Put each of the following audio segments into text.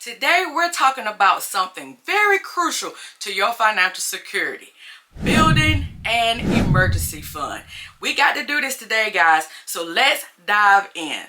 Today we're talking about something very crucial to your financial security: building an emergency fund. We got to do this today, guys, so let's dive in.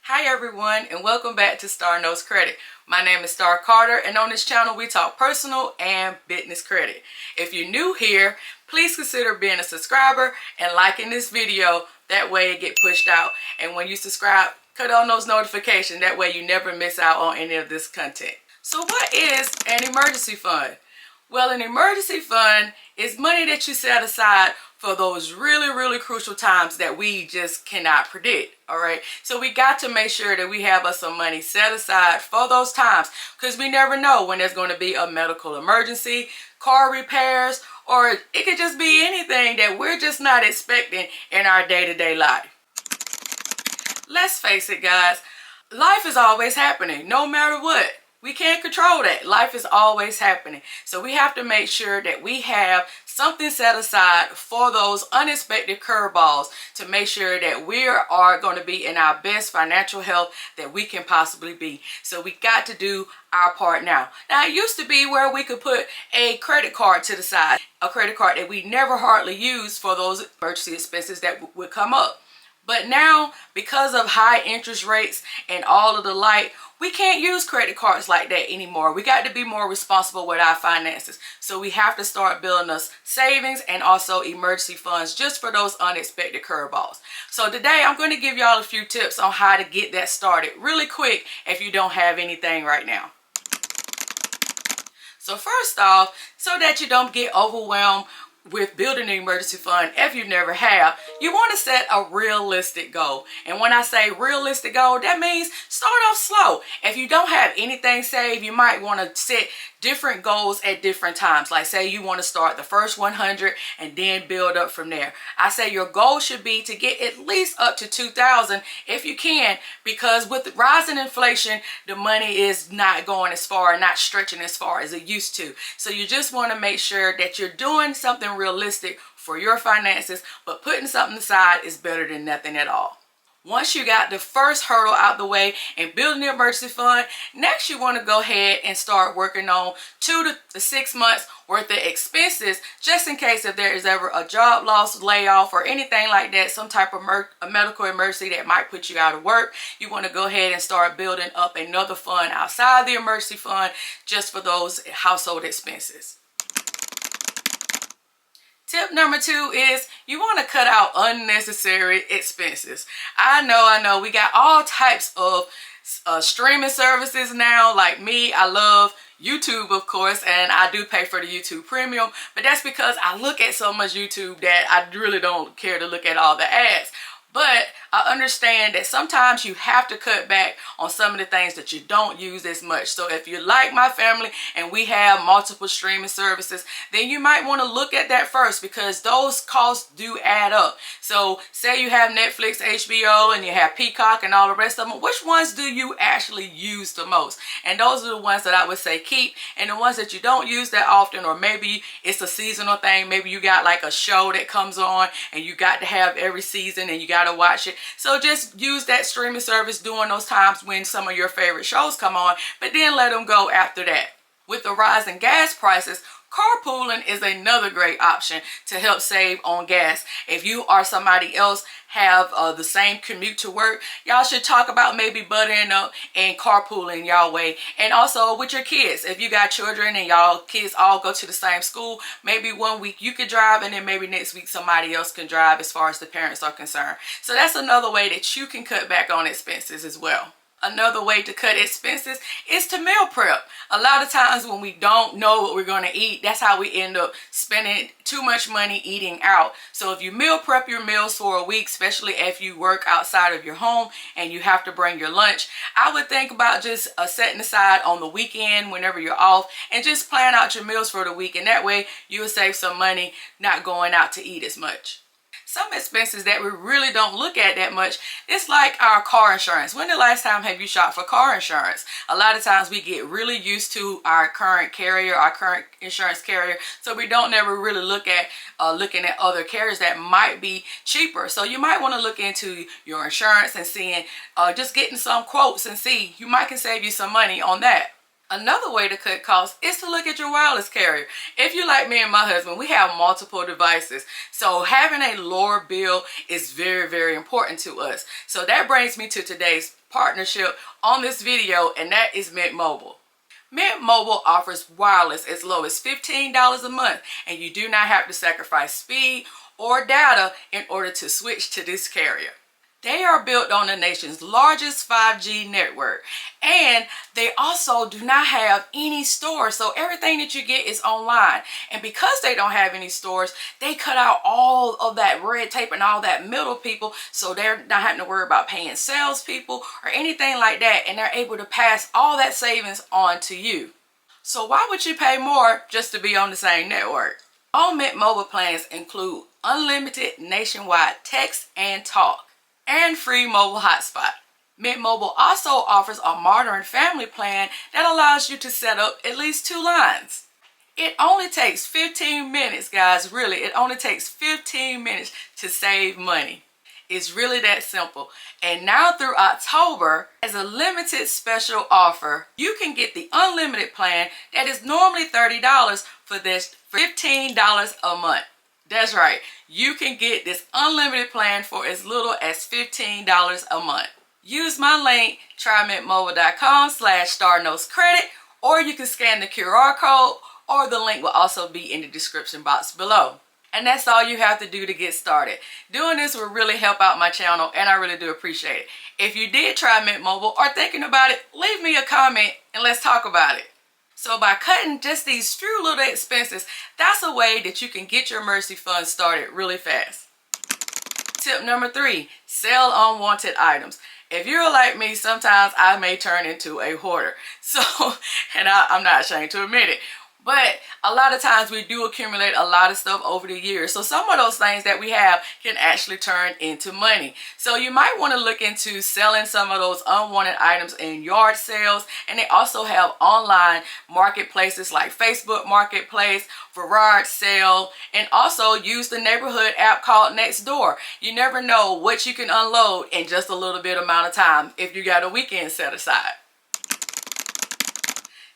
Hi everyone, and welcome back to Starr Knows Credit. My name is Starr Carter, and on this channel we talk personal and business credit. If you're new here, please consider being a subscriber and liking this video. That way it get pushed out, and when you subscribe, cut on those notifications. That way you never miss out on any of this content. So what is an emergency fund? Well, an emergency fund is money that you set aside for those really crucial times that we just cannot predict. All right, so we got to make sure that we have us some money set aside for those times, because we never know when there's going to be a medical emergency, car repairs, or it could just be anything that we're just not expecting in our day-to-day life. Let's face it, guys, life is always happening, no matter what. We can't control that. Life is always happening. So we have to make sure that we have something set aside for those unexpected curveballs, to make sure that we are going to be in our best financial health that we can possibly be. So we got to do our part now. Now, it used to be where we could put a credit card to the side, a credit card that we never hardly use for those emergency expenses that would come up. But now, because of high interest rates and all of the like, we can't use credit cards like that anymore. We got to be more responsible with our finances. So we have to start building us savings and also emergency funds just for those unexpected curveballs. So today I'm going to give y'all a few tips on how to get that started really quick if you don't have anything right now. So first off, so that you don't get overwhelmed with building an emergency fund, if you never have, you want to set a realistic goal. And when I say realistic goal, that means start off slow. If you don't have anything saved, you might want to set different goals at different times. Like, say you want to start the first 100 and then build up from there. I say your goal should be to get at least up to 2,000 if you can, because with rising inflation, the money is not going as far, not stretching as far as it used to. So you just want to make sure that you're doing something realistic for your finances, but putting something aside is better than nothing at all. Once you got the first hurdle out the way and building the emergency fund, next you want to go ahead and start working on 2 to 6 months worth of expenses, just in case if there is ever a job loss, layoff, or anything like that, some type of a medical emergency that might put you out of work. You want to go ahead and start building up another fund outside the emergency fund just for those household expenses. Tip number 2 is you want to cut out unnecessary expenses. I know, we got all types of streaming services now. Like me, I love YouTube, of course, and I do pay for the YouTube Premium, but that's because I look at so much YouTube that I really don't care to look at all the ads. But I understand that sometimes you have to cut back on some of the things that you don't use as much. So if you're like my family and we have multiple streaming services, then you might want to look at that first, because those costs do add up. So say you have Netflix, HBO, and you have Peacock and all the rest of them. Which ones do you actually use the most? And those are the ones that I would say keep. And the ones that you don't use that often, or maybe it's a seasonal thing. Maybe you got like a show that comes on and you got to have every season and you got to watch it. So just use that streaming service during those times when some of your favorite shows come on, but then let them go after that. With the rise in gas prices, carpooling is another great option to help save on gas. If you or somebody else have the same commute to work, y'all should talk about maybe buttering up and carpooling y'all way. And also with your kids, if you got children and y'all kids all go to the same school, maybe one week you could drive and then maybe next week somebody else can drive, as far as the parents are concerned. So that's another way that you can cut back on expenses as well. Another way to cut expenses is to meal prep. A lot of times when we don't know what we're going to eat, that's how we end up spending too much money eating out. So if you meal prep your meals for a week, especially if you work outside of your home and you have to bring your lunch, I would think about just setting aside on the weekend whenever you're off and just plan out your meals for the week. And that way you will save some money not going out to eat as much. Some expenses that we really don't look at that much, it's like our car insurance. When the last time have you shopped for car insurance? A lot of times we get really used to our current carrier, our current insurance carrier, so we don't never really look at looking at other carriers that might be cheaper. So you might want to look into your insurance and seeing, just getting some quotes and see, you might can save you some money on that. Another way to cut costs is to look at your wireless carrier. If you like me and my husband, we have multiple devices. So having a lower bill is very, very important to us. So that brings me to today's partnership on this video, and that is Mint Mobile. Mint Mobile offers wireless as low as $15 a month, and you do not have to sacrifice speed or data in order to switch to this carrier. They are built on the nation's largest 5G network, and they also do not have any stores, so everything that you get is online. And because they don't have any stores, they cut out all of that red tape and all that middle people, so they're not having to worry about paying salespeople or anything like that, and they're able to pass all that savings on to you. So why would you pay more just to be on the same network? All Mint Mobile plans include unlimited nationwide text and talk, and free mobile hotspot. Mint Mobile also offers a modern family plan that allows you to set up at least 2 lines. It only takes 15 minutes, guys, really. It only takes 15 minutes to save money. It's really that simple. And now through October, as a limited special offer, you can get the unlimited plan that is normally $30 for this $15 a month. That's right, you can get this unlimited plan for as little as $15 a month. Use my link, trymintmobile.com/StarrNosCredit, or you can scan the QR code, or the link will also be in the description box below. And that's all you have to do to get started. Doing this will really help out my channel, and I really do appreciate it. If you did try Mint Mobile or thinking about it, leave me a comment and let's talk about it. So by cutting just these few little expenses, that's a way that you can get your emergency fund started really fast. Tip number 3, sell unwanted items. If you're like me, sometimes I may turn into a hoarder. So, and I'm not ashamed to admit it. But a lot of times we do accumulate a lot of stuff over the years. So some of those things that we have can actually turn into money. So you might want to look into selling some of those unwanted items in yard sales. And they also have online marketplaces like Facebook Marketplace, garage sale, and also use the neighborhood app called Nextdoor. You never know what you can unload in just a little bit amount of time if you got a weekend set aside.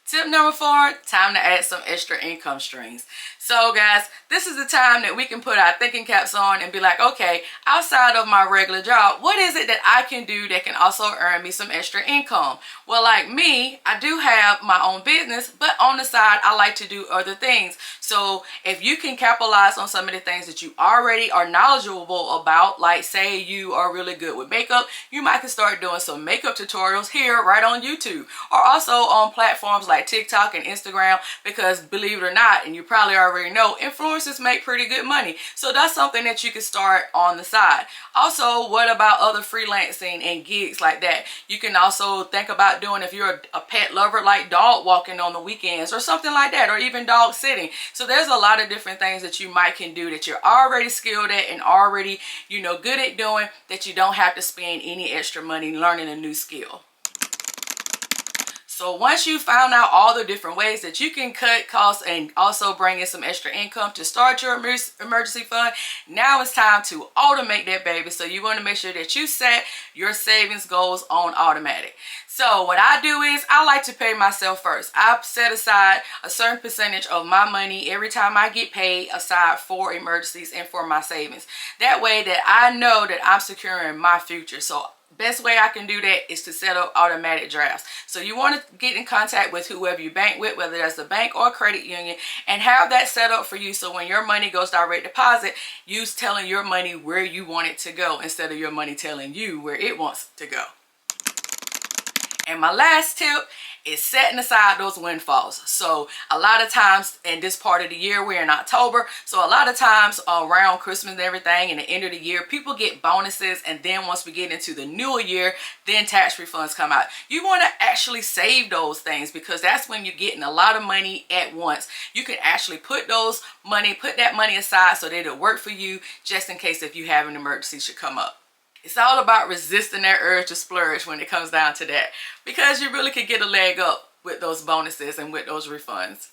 Tip number 4, time to add some extra income streams. So guys, this is the time that we can put our thinking caps on and be like, okay, outside of my regular job, what is it that I can do that can also earn me some extra income? Well, like me, I do have my own business, but on the side, I like to do other things. So if you can capitalize on some of the things that you already are knowledgeable about, like say you are really good with makeup, you might can start doing some makeup tutorials here right on YouTube, or also on platforms like TikTok and Instagram, because believe it or not, and you probably already know, influencers make pretty good money. So that's something that you can start on the side. Also, what about other freelancing and gigs like that? You can also think about doing, if you're a pet lover, like dog walking on the weekends or something like that, or even dog sitting. So there's a lot of different things that you might can do that you're already skilled at and already, good at doing, that you don't have to spend any extra money learning a new skill. So once you found out all the different ways that you can cut costs and also bring in some extra income to start your emergency fund, now it's time to automate that baby. So you want to make sure that you set your savings goals on automatic. So what I do is I like to pay myself first. I set aside a certain percentage of my money every time I get paid aside for emergencies and for my savings. That way that I know that I'm securing my future. So best way I can do that is to set up automatic drafts. So you want to get in contact with whoever you bank with, whether that's a bank or a credit union, and have that set up for you. So when your money goes direct deposit, you're telling your money where you want it to go instead of your money telling you where it wants to go. And my last tip is setting aside those windfalls. So a lot of times in this part of the year, we're in October, so a lot of times around Christmas and everything and the end of the year, people get bonuses, and then once we get into the new year, then tax refunds come out. You want to actually save those things, because that's when you're getting a lot of money at once. You can actually put that money aside so that it'll work for you, just in case if you have an emergency should come up. It's all about resisting that urge to splurge when it comes down to that, because you really could get a leg up with those bonuses and with those refunds.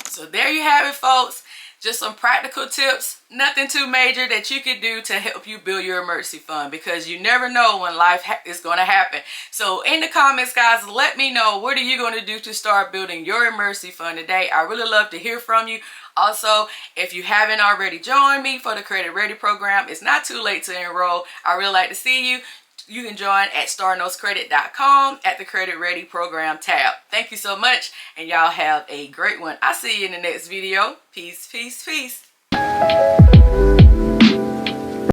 So there you have it, folks. Just some practical tips, nothing too major, that you could do to help you build your emergency fund, because you never know when life is going to happen. So in the comments, guys, let me know, what are you going to do to start building your emergency fund today? I really love to hear from you. Also, if you haven't already joined me for the Credit Ready program, it's not too late to enroll. I really like to see you. You can join at starrknowscredit.com at the Credit Ready program tab. Thank you so much, and y'all have a great one. I'll see you in the next video. Peace, peace, peace.